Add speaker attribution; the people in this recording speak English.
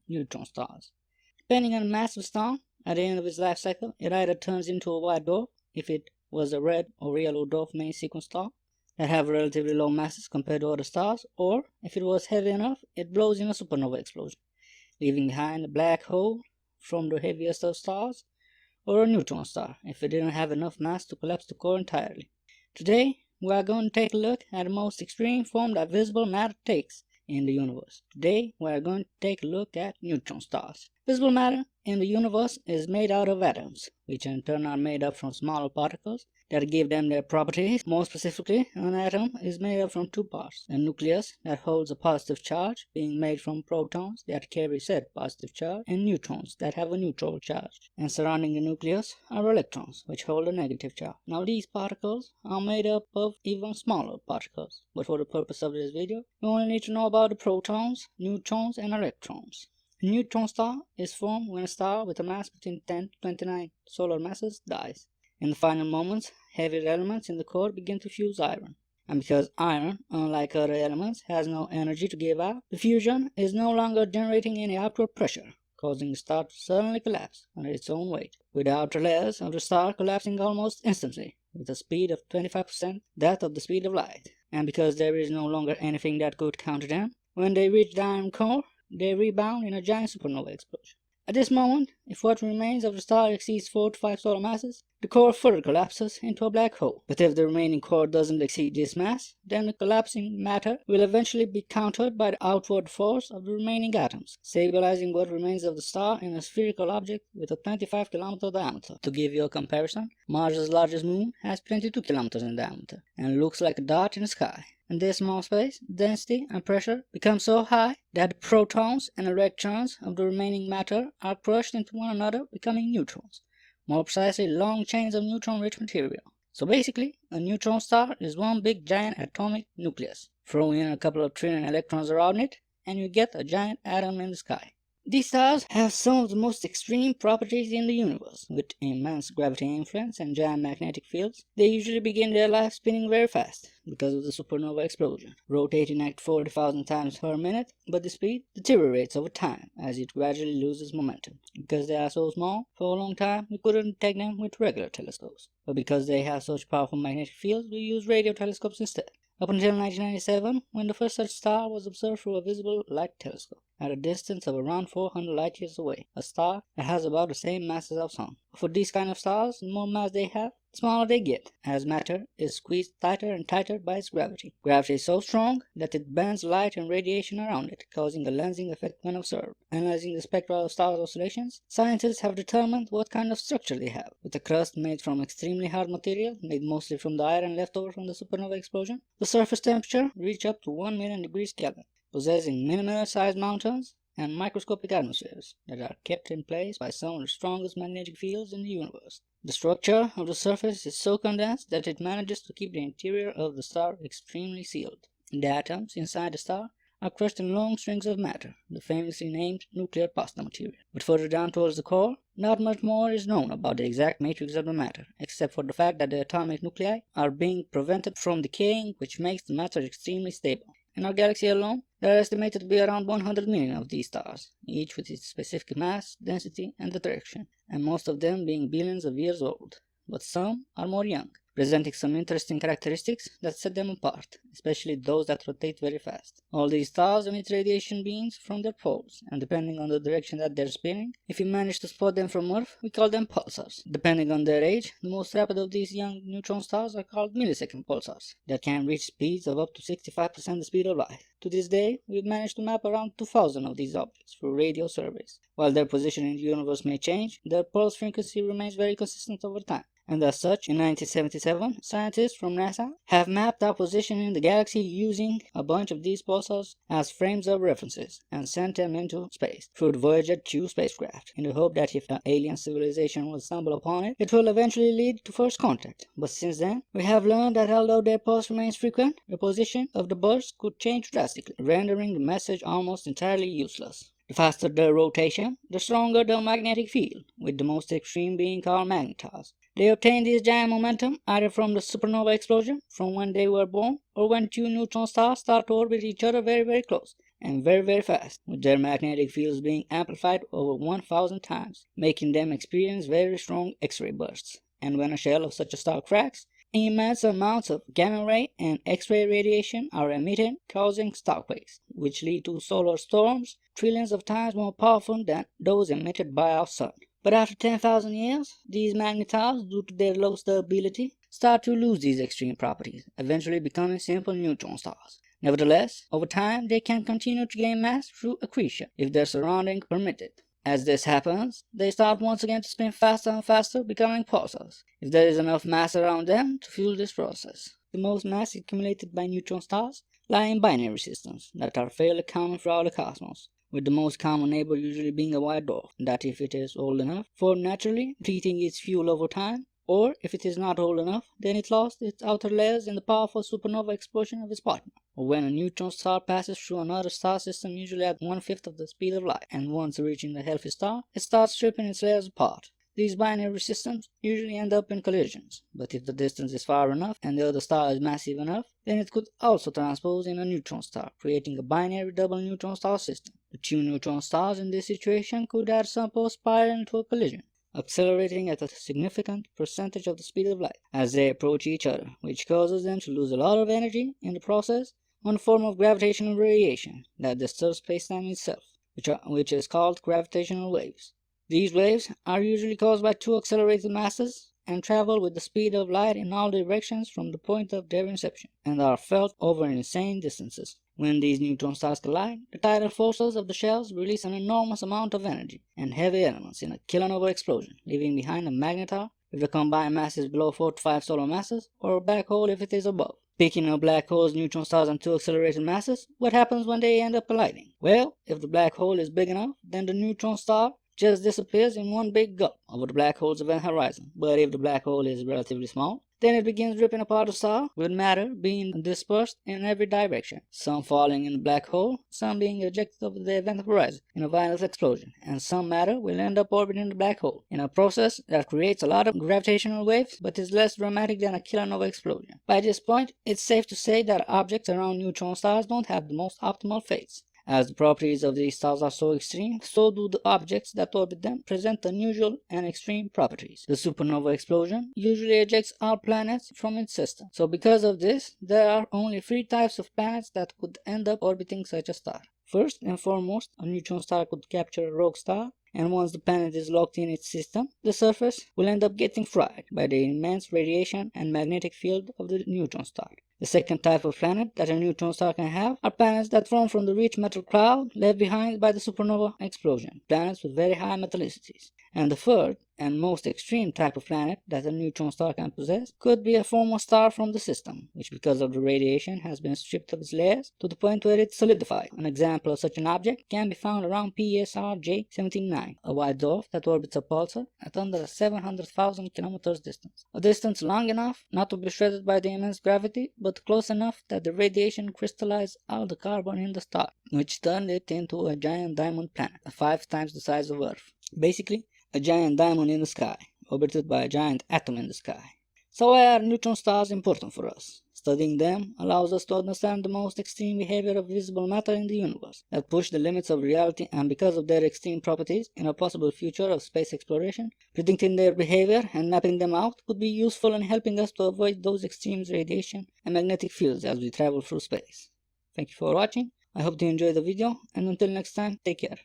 Speaker 1: neutron stars. Depending on the mass of the star, at the end of its life cycle, it either turns into a white dwarf if it was a red or yellow dwarf main sequence star that have relatively low masses compared to other stars, or if it was heavy enough, it blows in a supernova explosion, leaving behind a black hole from the heaviest of stars, or a neutron star if it didn't have enough mass to collapse the core entirely. Today, we are going to take a look at the most extreme form that visible matter takes in the universe. Today, we are going to take a look at neutron stars. Visible matter in the universe is made out of atoms, which in turn are made up from smaller particles that give them their properties. More specifically, an atom is made up from two parts: a nucleus that holds a positive charge, being made from protons that carry said positive charge, and neutrons that have a neutral charge. And surrounding the nucleus are electrons, which hold a negative charge. Now these particles are made up of even smaller particles, but for the purpose of this video, you only need to know about the protons, neutrons, and electrons. A neutron star is formed when a star with a mass between 10 to 29 solar masses dies. In the final moments, heavier elements in the core begin to fuse iron. And because iron, unlike other elements, has no energy to give out, the fusion is no longer generating any outward pressure, causing the star to suddenly collapse under its own weight, with the outer layers of the star collapsing almost instantly, with a speed of 25% that of the speed of light. And because there is no longer anything that could counter them, when they reach the iron core, they rebound in a giant supernova explosion. At this moment, if what remains of the star exceeds 4 to 5 solar masses, the core further collapses into a black hole. But if the remaining core doesn't exceed this mass, then the collapsing matter will eventually be countered by the outward force of the remaining atoms, stabilizing what remains of the star in a spherical object with a 25-kilometer diameter. To give you a comparison, Mars' largest moon has 22 kilometers in diameter and looks like a dot in the sky. In this small space, density and pressure become so high that the protons and electrons of the remaining matter are crushed into one another, becoming neutrons. More precisely, long chains of neutron-rich material. So basically, a neutron star is one big giant atomic nucleus. Throw in a couple of trillion electrons around it, and you get a giant atom in the sky. These stars have some of the most extreme properties in the universe. With immense gravity influence and giant magnetic fields, they usually begin their life spinning very fast because of the supernova explosion, rotating at 40,000 times per minute, but the speed deteriorates over time as it gradually loses momentum. Because they are so small, for a long time we couldn't detect them with regular telescopes. But because they have such powerful magnetic fields, we use radio telescopes instead. Up until 1997, when the first such star was observed through a visible light telescope, at a distance of around 400 light years away, a star that has about the same mass as our Sun. For these kind of stars, the more mass they have, the smaller they get, as matter is squeezed tighter and tighter by its gravity. Gravity is so strong that it bends light and radiation around it, causing a lensing effect when observed. Analyzing the spectra of stars' oscillations, scientists have determined what kind of structure they have. With a crust made from extremely hard material, made mostly from the iron left over from the supernova explosion, the surface temperature reached up to 1 million degrees Kelvin, possessing millimeter-sized mountains and microscopic atmospheres that are kept in place by some of the strongest magnetic fields in the universe. The structure of the surface is so condensed that it manages to keep the interior of the star extremely sealed. The atoms inside the star are crushed in long strings of matter, the famously named nuclear pasta material. But further down towards the core, not much more is known about the exact matrix of the matter, except for the fact that the atomic nuclei are being prevented from decaying, which makes the matter extremely stable. In our galaxy alone, there are estimated to be around 100 million of these stars, each with its specific mass, density, and attraction, and most of them being billions of years old. But some are more young, presenting some interesting characteristics that set them apart, especially those that rotate very fast. All these stars emit radiation beams from their poles, and depending on the direction that they're spinning, if you manage to spot them from Earth, we call them pulsars. Depending on their age, the most rapid of these young neutron stars are called millisecond pulsars, that can reach speeds of up to 65% the speed of light. To this day, we've managed to map around 2,000 of these objects through radio surveys. While their position in the universe may change, their pulse frequency remains very consistent over time. And as such, in 1977, scientists from NASA have mapped our position in the galaxy using a bunch of these pulsars as frames of references and sent them into space through the Voyager 2 spacecraft, in the hope that if an alien civilization will stumble upon it, it will eventually lead to first contact. But since then, we have learned that although their pulse remains frequent, the position of the burst could change drastically, rendering the message almost entirely useless. The faster the rotation, the stronger the magnetic field, with the most extreme being called magnetars. They obtain this giant momentum either from the supernova explosion, from when they were born, or when two neutron stars start to orbit each other very close, and very, very fast, with their magnetic fields being amplified over 1,000 times, making them experience very strong X-ray bursts. And when a shell of such a star cracks, immense amounts of gamma ray and X-ray radiation are emitted, causing starquakes, which lead to solar storms trillions of times more powerful than those emitted by our sun. But after 10,000 years, these magnetars, due to their low stability, start to lose these extreme properties, eventually becoming simple neutron stars. Nevertheless, over time, they can continue to gain mass through accretion, if their surroundings permit it. As this happens, they start once again to spin faster and faster, becoming pulsars, if there is enough mass around them to fuel this process. The most mass accumulated by neutron stars lie in binary systems that are fairly common throughout the cosmos, with the most common neighbor usually being a white dwarf, that if it is old enough for naturally depleting its fuel over time, or if it is not old enough, then it lost its outer layers in the powerful supernova explosion of its partner, or when a neutron star passes through another star system usually at 1/5 of the speed of light, and once reaching the healthy star, it starts stripping its layers apart. These binary systems usually end up in collisions, but if the distance is far enough and the other star is massive enough, then it could also transpose in a neutron star, creating a binary double neutron star system. The two neutron stars in this situation could at some point spiral into a collision, accelerating at a significant percentage of the speed of light as they approach each other, which causes them to lose a lot of energy in the process on a form of gravitational radiation that disturbs spacetime itself, which is called gravitational waves. These waves are usually caused by two accelerated masses and travel with the speed of light in all directions from the point of their inception, and are felt over insane distances. When these neutron stars collide, the tidal forces of the shells release an enormous amount of energy and heavy elements in a kilonova explosion, leaving behind a magnetar if the combined mass is below 4 to 5 solar masses, or a black hole if it is above. Speaking of black holes, neutron stars, and two accelerated masses, what happens when they end up colliding? Well, if the black hole is big enough, then the neutron star just disappears in one big gulp over the black hole's event horizon. But if the black hole is relatively small, then it begins ripping apart the star, with matter being dispersed in every direction, some falling in the black hole, some being ejected over the event horizon in a violent explosion, and some matter will end up orbiting the black hole, in a process that creates a lot of gravitational waves, but is less dramatic than a kilonova explosion. By this point, it's safe to say that objects around neutron stars don't have the most optimal fates. As the properties of these stars are so extreme, so do the objects that orbit them present unusual and extreme properties. The supernova explosion usually ejects all planets from its system. So because of this, there are only 3 types of planets that could end up orbiting such a star. First and foremost, a neutron star could capture a rogue star, and once the planet is locked in its system, the surface will end up getting fried by the immense radiation and magnetic field of the neutron star. The second type of planet that a neutron star can have are planets that form from the rich metal cloud left behind by the supernova explosion, planets with very high metallicities. And the third and most extreme type of planet that a neutron star can possess could be a former star from the system, which because of the radiation has been stripped of its layers to the point where it's solidified. An example of such an object can be found around PSR J79, a white dwarf that orbits a pulsar at under 700,000 kilometers distance, a distance long enough not to be shredded by the immense gravity, but close enough that the radiation crystallized all the carbon in the star, which turned it into a giant diamond planet, 5 times the size of Earth. Basically, a giant diamond in the sky, orbited by a giant atom in the sky. So why are neutron stars important for us? Studying them allows us to understand the most extreme behavior of visible matter in the universe, that push the limits of reality, and because of their extreme properties in a possible future of space exploration, predicting their behavior and mapping them out could be useful in helping us to avoid those extreme radiation and magnetic fields as we travel through space. Thank you for watching. I hope you enjoyed the video, and until next time, take care.